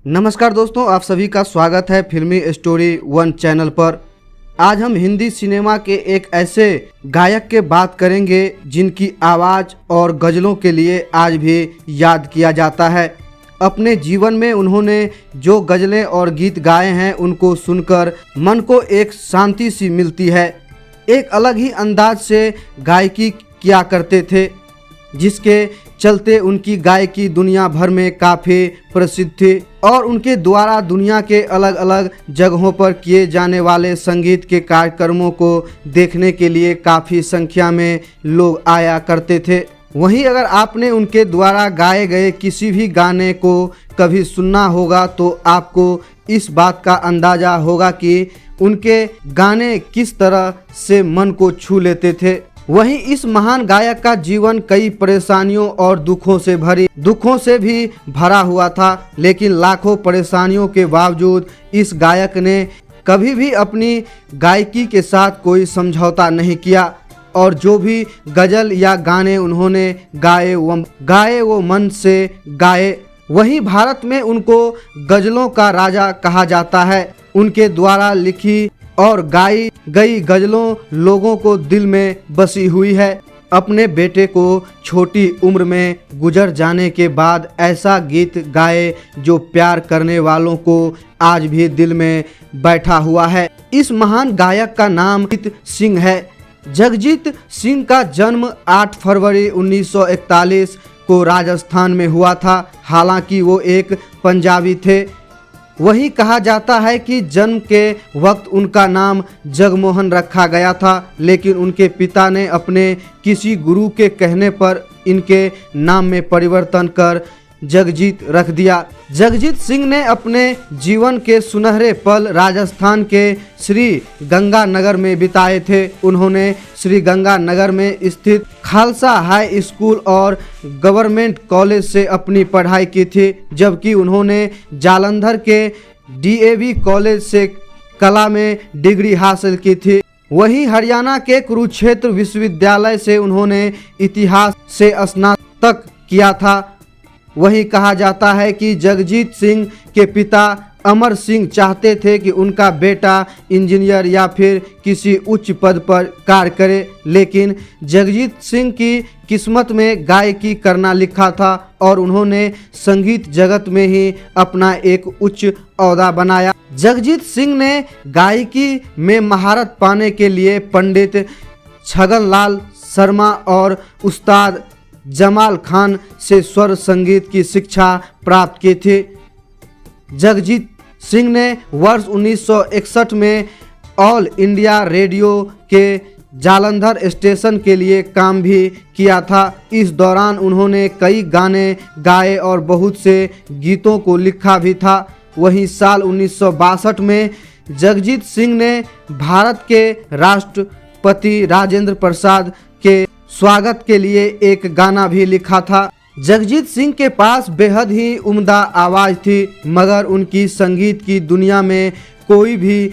नमस्कार दोस्तों, आप सभी का स्वागत है फिल्मी स्टोरी वन चैनल पर। आज हम हिंदी सिनेमा के एक ऐसे गायक के बात करेंगे जिनकी आवाज़ और गज़लों के लिए आज भी याद किया जाता है। अपने जीवन में उन्होंने जो गज़लें और गीत गाए हैं उनको सुनकर मन को एक शांति सी मिलती है। एक अलग ही अंदाज से गायकी किया करते थे, जिसके चलते उनकी गायकी दुनिया भर में काफ़ी प्रसिद्ध थी और उनके द्वारा दुनिया के अलग अलग जगहों पर किए जाने वाले संगीत के कार्यक्रमों को देखने के लिए काफ़ी संख्या में लोग आया करते थे। वहीं अगर आपने उनके द्वारा गाए गए किसी भी गाने को कभी सुनना होगा तो आपको इस बात का अंदाज़ा होगा कि उनके गाने किस तरह से मन को छू लेते थे। वहीं इस महान गायक का जीवन कई परेशानियों और दुखों से भी भरा हुआ था, लेकिन लाखों परेशानियों के बावजूद इस गायक ने कभी भी अपनी गायकी के साथ कोई समझौता नहीं किया और जो भी गज़ल या गाने उन्होंने गाए वो मन से गाए। वहीं भारत में उनको गज़लों का राजा कहा जाता है। उनके द्वारा लिखी और गाई गई गज़लों लोगों को दिल में बसी हुई है। अपने बेटे को छोटी उम्र में गुजर जाने के बाद ऐसा गीत गाए जो प्यार करने वालों को आज भी दिल में बैठा हुआ है। इस महान गायक का नाम जगजीत सिंह है। जगजीत सिंह का जन्म 8 फरवरी 1941 को राजस्थान में हुआ था। हालांकि वो एक पंजाबी थे। वही कहा जाता है कि जन्म के वक्त उनका नाम जगमोहन रखा गया था, लेकिन उनके पिता ने अपने किसी गुरु के कहने पर इनके नाम में परिवर्तन कर जगजीत रख दिया। जगजीत सिंह ने अपने जीवन के सुनहरे पल राजस्थान के श्री गंगानगर में बिताए थे। उन्होंने श्री गंगानगर में स्थित खालसा हाई स्कूल और गवर्नमेंट कॉलेज से अपनी पढ़ाई की थी, जबकि उन्होंने जालंधर के डीएवी कॉलेज से कला में डिग्री हासिल की थी। वहीं हरियाणा के कुरुक्षेत्र विश्वविद्यालय से उन्होंने इतिहास से स्नातक किया था। वहीं कहा जाता है कि जगजीत सिंह के पिता अमर सिंह चाहते थे कि उनका बेटा इंजीनियर या फिर किसी उच्च पद पर कार्य करे, लेकिन जगजीत सिंह की किस्मत में गायकी करना लिखा था और उन्होंने संगीत जगत में ही अपना एक उच्च ओहदा बनाया। जगजीत सिंह ने गायकी में महारत पाने के लिए पंडित छगनलाल शर्मा और उस्ताद जमाल खान से स्वर संगीत की शिक्षा प्राप्त की थी। जगजीत सिंह ने वर्ष 1961 में ऑल इंडिया रेडियो के जालंधर स्टेशन के लिए काम भी किया था। इस दौरान उन्होंने कई गाने गाए और बहुत से गीतों को लिखा भी था। वहीं साल 1962 में जगजीत सिंह ने भारत के राष्ट्रपति राजेंद्र प्रसाद के स्वागत के लिए एक गाना भी लिखा था। जगजीत सिंह के पास बेहद ही उम्दा आवाज़ थी, मगर उनकी संगीत की दुनिया में कोई भी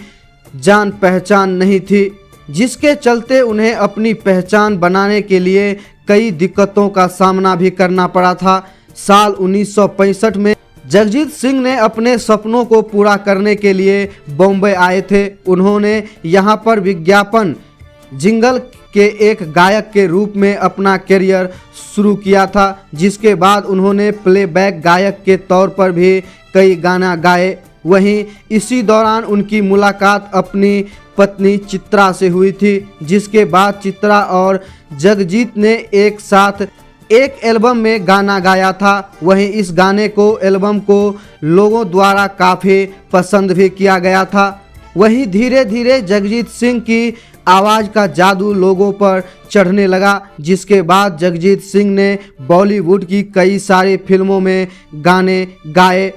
जान पहचान नहीं थी, जिसके चलते उन्हें अपनी पहचान बनाने के लिए कई दिक्कतों का सामना भी करना पड़ा था। साल 1965 में जगजीत सिंह ने अपने सपनों को पूरा करने के लिए बॉम्बे आए थे। उन्होंने यहाँ पर विज्ञापन जिंगल के एक गायक के रूप में अपना करियर शुरू किया था, जिसके बाद उन्होंने प्लेबैक गायक के तौर पर भी कई गाना गाए। वहीं इसी दौरान उनकी मुलाकात अपनी पत्नी चित्रा से हुई थी, जिसके बाद चित्रा और जगजीत ने एक साथ एक एल्बम में गाना गाया था। वहीं इस गाने को एल्बम को लोगों द्वारा काफ़ी पसंद भी किया गया था। वहीं धीरे धीरे जगजीत सिंह की आवाज़ का जादू लोगों पर चढ़ने लगा, जिसके बाद जगजीत सिंह ने बॉलीवुड की कई सारी फिल्मों में गाने गाए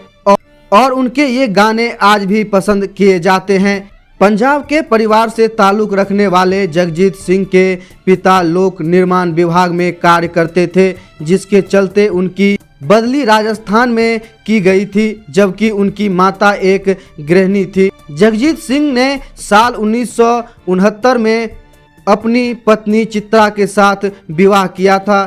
और उनके ये गाने आज भी पसंद किए जाते हैं। पंजाब के परिवार से ताल्लुक़ रखने वाले जगजीत सिंह के पिता लोक निर्माण विभाग में कार्य करते थे, जिसके चलते उनकी बदली राजस्थान में की गई थी, जबकि उनकी माता एक गृहिणी थी। जगजीत सिंह ने साल 1969 में अपनी पत्नी चित्रा के साथ विवाह किया था।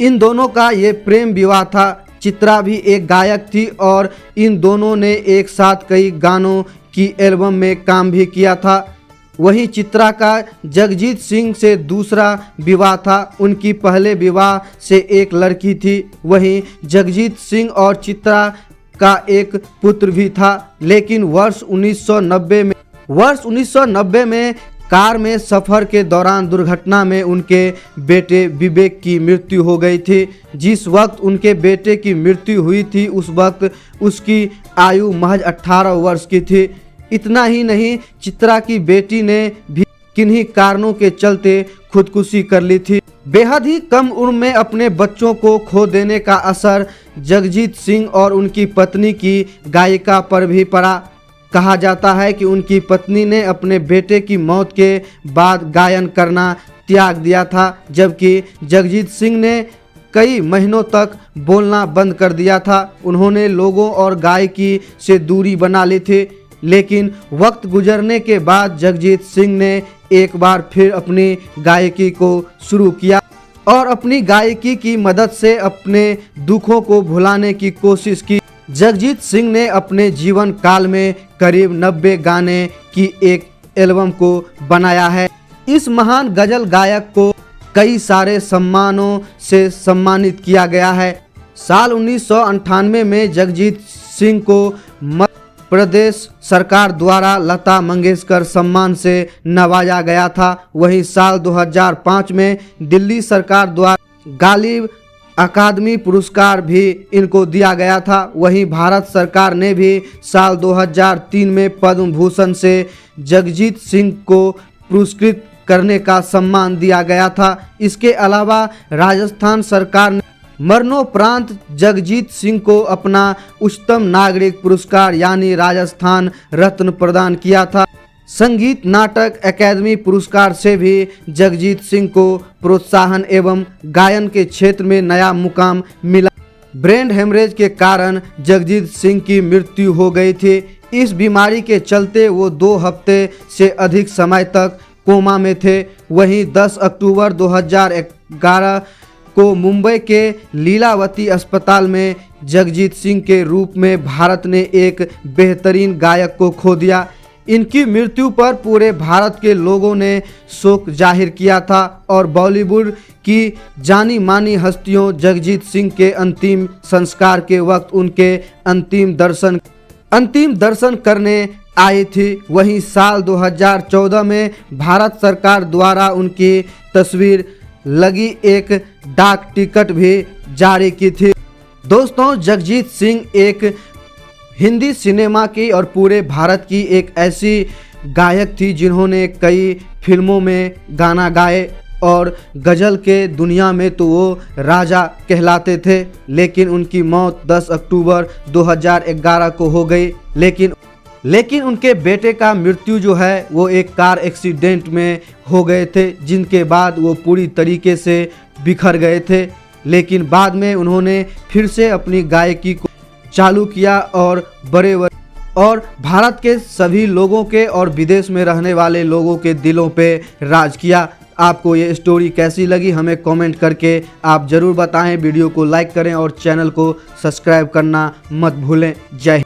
इन दोनों का ये प्रेम विवाह था। चित्रा भी एक गायक थी और इन दोनों ने एक साथ कई गानों की एल्बम में काम भी किया था। वहीं चित्रा का जगजीत सिंह से दूसरा विवाह था। उनकी पहले विवाह से एक लड़की थी। वहीं जगजीत सिंह और चित्रा का एक पुत्र भी था, लेकिन वर्ष 1990 में कार में सफ़र के दौरान दुर्घटना में उनके बेटे विवेक की मृत्यु हो गई थी। जिस वक्त उनके बेटे की मृत्यु हुई थी उस वक्त उसकी आयु महज 18 वर्ष की थी। इतना ही नहीं, चित्रा की बेटी ने भी किन्हीं कारणों के चलते खुदकुशी कर ली थी। बेहद ही कम उम्र में अपने बच्चों को खो देने का असर जगजीत सिंह और उनकी पत्नी की गायिका पर भी पड़ा। कहा जाता है कि उनकी पत्नी ने अपने बेटे की मौत के बाद गायन करना त्याग दिया था, जबकि जगजीत सिंह ने कई महीनों तक बोलना बंद कर दिया था। उन्होंने लोगों और गायकी से दूरी बना ली थी, लेकिन वक्त गुजरने के बाद जगजीत सिंह ने एक बार फिर अपनी गायकी को शुरू किया और अपनी गायकी की मदद से अपने दुखों को भुलाने की कोशिश की। जगजीत सिंह ने अपने जीवन काल में करीब 90 गाने की एक एल्बम को बनाया है। इस महान गजल गायक को कई सारे सम्मानों से सम्मानित किया गया है। साल 1998 में जगजीत सिंह को मध्य प्रदेश सरकार द्वारा लता मंगेशकर सम्मान से नवाजा गया था। वहीं साल 2005 में दिल्ली सरकार द्वारा गालिब अकादमी पुरस्कार भी इनको दिया गया था। वहीं भारत सरकार ने भी साल 2003 में पद्म भूषण से जगजीत सिंह को पुरस्कृत करने का सम्मान दिया गया था। इसके अलावा राजस्थान सरकार ने मरणोपरांत जगजीत सिंह को अपना उच्चतम नागरिक पुरस्कार यानी राजस्थान रत्न प्रदान किया था। संगीत नाटक अकादमी पुरस्कार से भी जगजीत सिंह को प्रोत्साहन एवं गायन के क्षेत्र में नया मुकाम मिला। ब्रेन हेमरेज के कारण जगजीत सिंह की मृत्यु हो गई थी। इस बीमारी के चलते वो 2 हफ्ते से अधिक समय तक कोमा में थे। वहीं 10 अक्टूबर 2011 को मुंबई के लीलावती अस्पताल में जगजीत सिंह के रूप में भारत ने एक बेहतरीन गायक को खो दिया। इनकी मृत्यु पर पूरे भारत के लोगों ने शोक जाहिर किया था और बॉलीवुड की जानी मानी हस्तियों जगजीत सिंह के अंतिम संस्कार के वक्त उनके अंतिम दर्शन करने आई थी। वहीं साल 2014 में भारत सरकार द्वारा उनकी तस्वीर लगी एक डाक टिकट भी जारी की थी। दोस्तों, जगजीत सिंह एक हिंदी सिनेमा की और पूरे भारत की एक ऐसी गायक थी जिन्होंने कई फिल्मों में गाना गाए और गज़ल के दुनिया में तो वो राजा कहलाते थे। लेकिन उनकी मौत 10 अक्टूबर 2011 को हो गई। लेकिन उनके बेटे का मृत्यु जो है वो एक कार एक्सीडेंट में हो गए थे, जिनके बाद वो पूरी तरीके से बिखर गए थे। लेकिन बाद में उन्होंने फिर से अपनी गायकी को चालू किया और भारत के सभी लोगों के और विदेश में रहने वाले लोगों के दिलों पे राज किया। आपको ये स्टोरी कैसी लगी हमें कमेंट करके आप ज़रूर बताएं। वीडियो को लाइक करें और चैनल को सब्सक्राइब करना मत भूलें। जय हिंद।